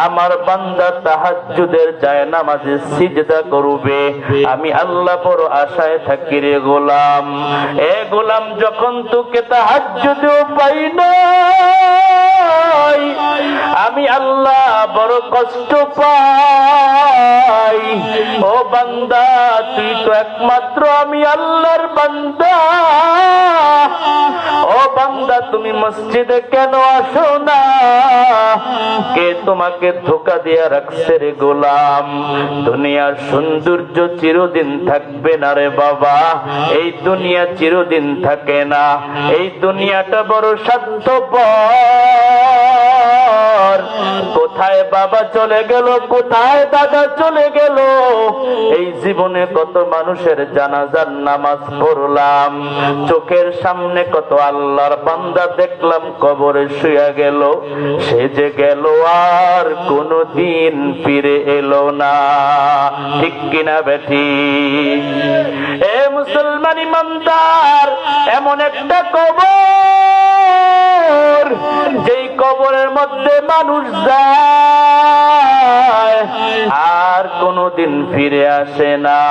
আমার বান্দা তাহাজ্জুদের যায় নামাজে সিজদা করবে, আমি আল্লাহ বড় আশায় থাকি রে গোলাম। এ গোলাম, যখন তোকে তাহাজ্জুদেও পাই না, আমি আল্লাহ বড় কষ্ট পাই। ও বান্দা, তুই তো একমাত্র আমি আল্লাহর বান্দা। ও বান্দা, তুমি মসজিদে কেন আসো না? কে তোমাকে ধোঁকা দিয়ে রাখছে রে গোলাম? দুনিয়ার সৌন্দর্য চিরদিন থাকবে না রে বাবা, এই দুনিয়া চিরদিন থাকে না। এই দুনিয়াটা বড় স্বার্থপর। কোথায় বাবা চলে গেল, কোথায় দাদা চলে গেল? এই জীবনে কত মানুষের জানাজার নামাজ পড়লাম, চোখের সামনে কত আল্লাহর বান্দা দেখলাম কবরে শুয়ে গেল। সে যে গেল আর কোনদিন ফিরে এলো না। ঠিক কিনা বেঠি? এ মুসলমান ইমানদার, এমন একটা কবর, যেই কবরের মধ্যে মানুষ যায় আর কোনদিন ফিরে আসে না।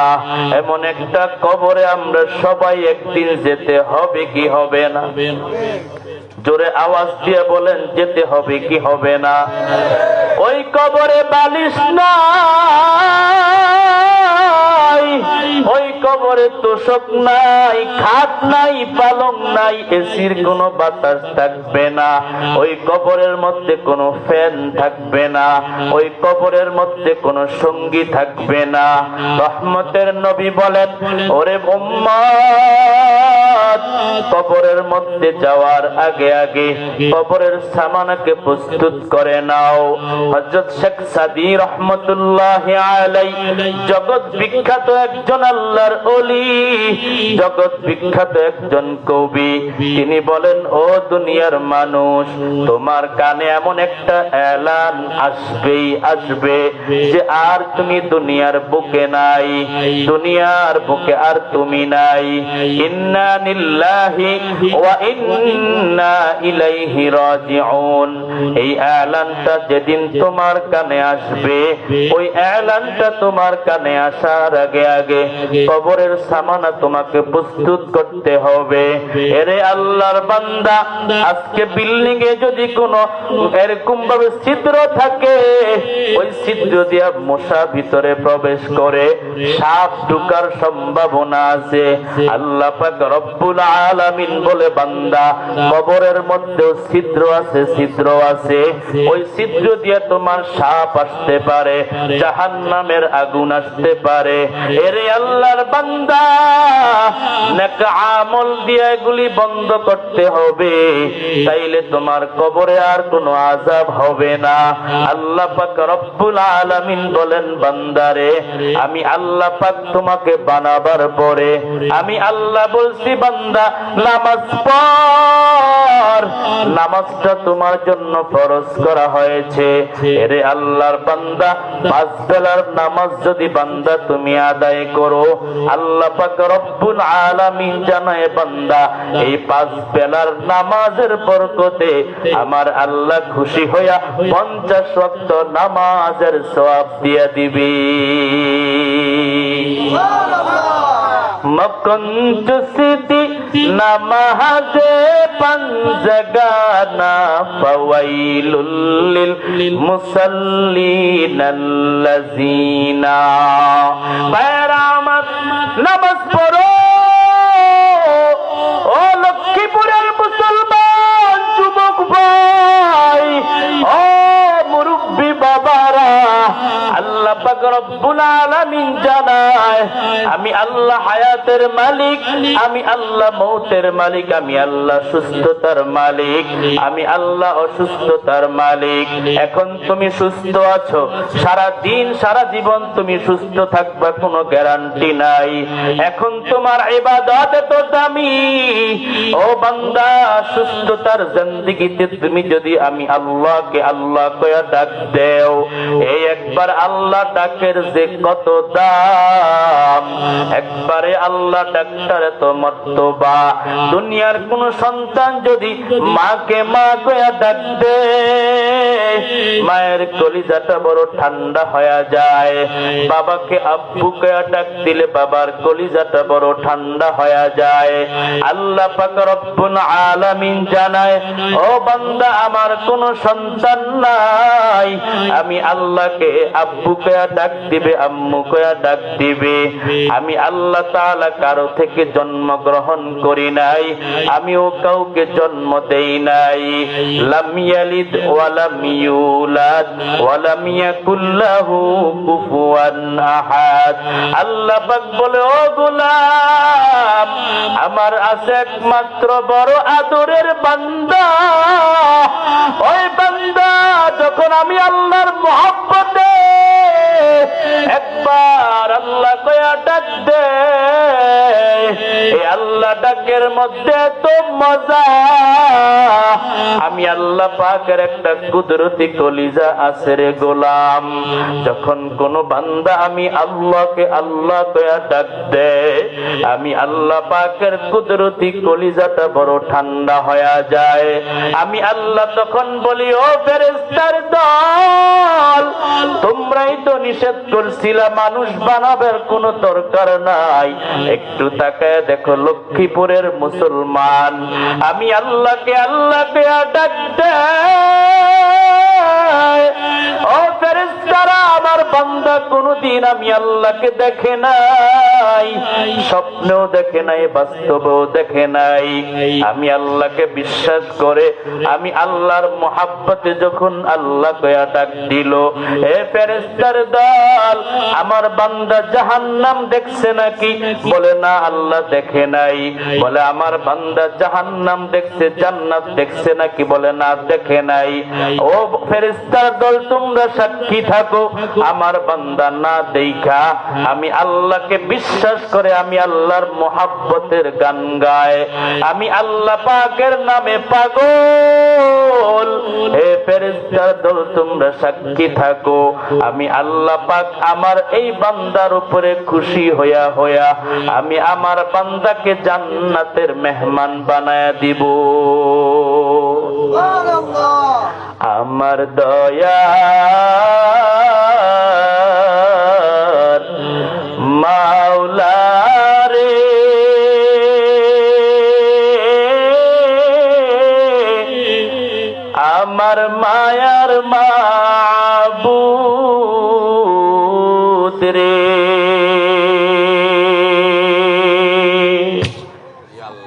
এমন একটা কবরে আমরা সবাই একদিন যেতে হবে কি হবে না? জোরে আওয়াজ দিয়ে বলেন, যেতে হবে কি হবে না? ওই কবরে বালিশ নাই, ওই কবরে তোষক নাই, খাট নাই, পালং নাই, এসির কোনো বাতাস থাকবে না। ওই কবরের মধ্যে কোনো ফ্যান থাকবে না। ওই কবরের মধ্যে কোনো সঙ্গী থাকবে না। রহমতের নবী বলেন, ওরে উম্মত, কবরের মধ্যে যাওয়ার আগে আগে কবরের সামানকে প্রস্তুত করে নাও। হযরত শেখ সাদী রহমাতুল্লাহি আলাইহি জগৎ বিখ্যাত একজন আল্লাহর ওলি, জগৎ বিখ্যাত একজন কবি, তিনি বলেন, ও দুনিয়ার মানুষ, তোমার কানে এমন একটা এলান আসবেই আসবে যে আর তুমি দুনিয়ার বুকে নাই, দুনিয়ার বুকে আর তুমি নাই। ইন্না লিল্লাহি ওয়া ইন্না ইলাইহি রাজিউন। এই এলানটা যেদিন তোমার কানে আসবে, ওই এলানটা তোমার কানে আসার আগে আগে কবরের সামানা তোমাকে প্রস্তুত করতে হবে। এরে আল্লাহর বান্দা, আজকে বিল্ডিং এ যদি কোনো এরকম ভাবে ছিদ্র থাকে, ওই ছিদ্র দিয়া মশা ভিতরে প্রবেশ করে, সাপ ঢোকার সম্ভাবনা আছে। আল্লাহ পাক রব্বুল আলামিন বলে, বান্দা, কবরের মধ্যেও ছিদ্র আছে, ছিদ্র আছে। ওই ছিদ্র দিয়ে তোমার সাপ আসতে পারে, জাহান্নামের আগুন আসতে পারে। এরে আল্লাহর বান্দা, নেক আমল দিয়ে এগুলি বন্ধ করতে হবে, তাইলে তোমার কবরে আর কোনো আযাব হবে না। আল্লাহ পাক রব্বুল আলামিন বলেন, বান্দারে, আমি আল্লাহ পাক তোমাকে বানাবার পরে আমি আল্লাহ বলছি, বান্দা, নামাজ পড়। নামাজটা তোমার জন্য ফরজ করা হয়েছে। এরে আল্লাহর বান্দা, পাঁচ বেলার নামাজ যদি বান্দা তুমি আদায় করো, আল্লাহ পাক রব্বুল আলামিন জানায়, বান্দা, এই পাঁচ বেলার নামাজের বরকতে আমার আল্লাহ খুশি হইয়া 50 ওয়াক্ত নামাজের সওয়াব দিয়া দিবি। মকন্ত সিদ্ধি নামাজে পাঞ্জগানা ফাওয়াইলুল লিল মুসাল্লিনাল্লাযিনা। বাইরামাত নামাজ পড়ো। ও লক্ষ্মীপুরের মুসলমান যুবক ভাই, ও মুরব্বী বাবারা, আল্লাহ পাক রব্বুল আলামিন জানায়, আমি আল্লাহ হায়াতের মালিক, আমি আল্লাহ মৌতের মালিক, আমি আল্লাহ সুস্থতার মালিক, আমি আল্লাহ অসুস্থতার মালিক। এখন তুমি সুস্থ আছো, সারা দিন সারা জীবন তুমি সুস্থ থাকবা কোনো গ্যারান্টি নাই। এখন তোমার ইবাদত এত দামি, ও বান্দা, সুস্থতার জিন্দেগিতে তুমি যদি আমি আল্লাহকে আল্লাহ কয়া ডাক দেও, এই একবার আল্লাহ ডাকের যে কত দাম, একবারে আল্লাহ ডাকটারে তো মর্তবা। দুনিয়ার কোন সন্তান যদি মাকে মা কয়া ডাক দে, মায়ের কলিজাটা বড় ঠান্ডা হয়ে যায়। বাবাকে আব্বু কয়া ডাক দিলে বাবার কলিজাটা বড় ঠান্ডা হয়ে যায়। আল্লাহ পাক রব্বুল আলামিন জানায়, ও বান্দা আমার কোন সন্তান নাই, আমি আল্লাহকে আব্বু কয়া ডাক দিবে, আম্মু কয়া ডাক দিবে। আমি আল্লাহ তাআলা কারো থেকে জন্মগ্রহণ করি নাই, আমিও কাউকে জন্ম দেই নাই। লাম ইয়ালিদ ওয়া লাম ইউলাদ ওয়া লাম ইয়াকুল লাহু কুফুয়ান আহাদ। আল্লাহ পাক বলে, ও গোলাম, আমার আছে একমাত্র বড় আদরের বান্দা। ওই বান্দা যখন আমি আল্লাহর মহব্বতে একবার আল্লাহ কয়া ডাক দে, এই আল্লাহ ডাকের মধ্যে তো মজা। আমি আল্লাহ পাকের একটা কুদরতি কলিজা আছে রে গোলাম। যখন কোন বান্দা আমি আল্লাহকে আল্লাহ কয়া ডাক দে, আমি আল্লাহ পাকের কুদরতি কলিজাটা বড় ঠান্ডা হয়ে যায়। আমি আল্লাহ তখন বলি, ও ফেরেশতার দল, তোমরাই তো নিষেধ করছিলা মানুষ বানাবার কোনো দরকার নাই। একটু তাকায় দেখো লক্ষ্মীপুরের মুসলমান আমি আল্লাহকে আল্লাহকে ডাক দেয়। ও ফেরেশতারা, আমার বান্দা কোনদিন আমি আল্লাহকে দেখে নাই, স্বপ্নেও দেখে নাই, বাস্তবেও দেখে নাই। আমি আল্লাহকে বিশ্বাস করে আমি আল্লাহর মহাব্বতে যখন আল্লাহ কয়া ডাক দিল, এ ফেরেশতার দল, আমার বান্দা জাহান্নাম দেখছে নাকি? বলে না, আল্লাহ দেখে নাই। বলে আমার বান্দা জাহান্নাম দেখছে, জান্নাত দেখছে নাকি? বলে না, দেখে নাই। ও ফেরেশতার দল, তোমরা সাক্ষী থাকো, আমার বান্দা না দেখা আমি আল্লাহকে বিশ্বাস করে আমি আল্লাহর মহাব্বতের গান গায়, আমি আল্লাহ পাকের নামে পাগল। হে ফেরেশতার দল, তোমরা সাক্ষী থাকো, আমি আল্লাহ পাক আমার এই বান্দার উপরে খুশি হইয়া হইয়া আমি আমার বান্দাকে জান্নাতের মেহমান বানায়া দিব। আমার দয়া মাওলা রে, আমার মায়ার মাবুদ রে,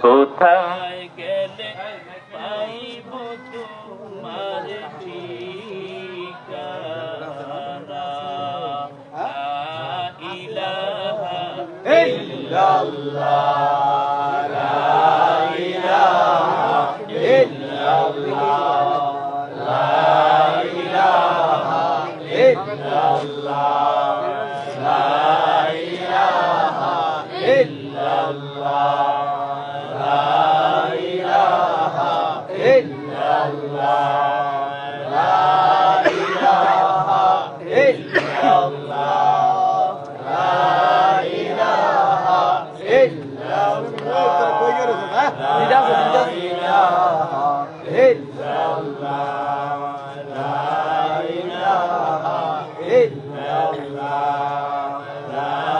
কোথায় গেলে পাইব তোমার ঠিকানা? লা ইলাহা ইল্লাল্লাহ, লা ইলাহা ইল্লাল্লাহ, লা ইলাহা ইল্লাল্লাহ, লা ইলাহা ইল্লাল্লাহ, লা ইলাহা ইল্লাল্লাহ, লা ইলাহা ইল্লাল্লাহ, লা ইলাহা ইল্লাল্লাহ, লা ইলাহা ইল্লাল্লাহ, লা ইলাহা ইল্লাল্লাহ, লা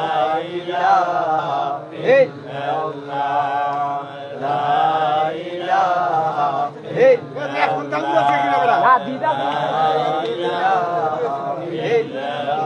ইলাহা ইল্লাল্লাহ, লা ইলাহা ইল্লাল্লাহ, লা ইলাহা ইল্লাল্লাহ।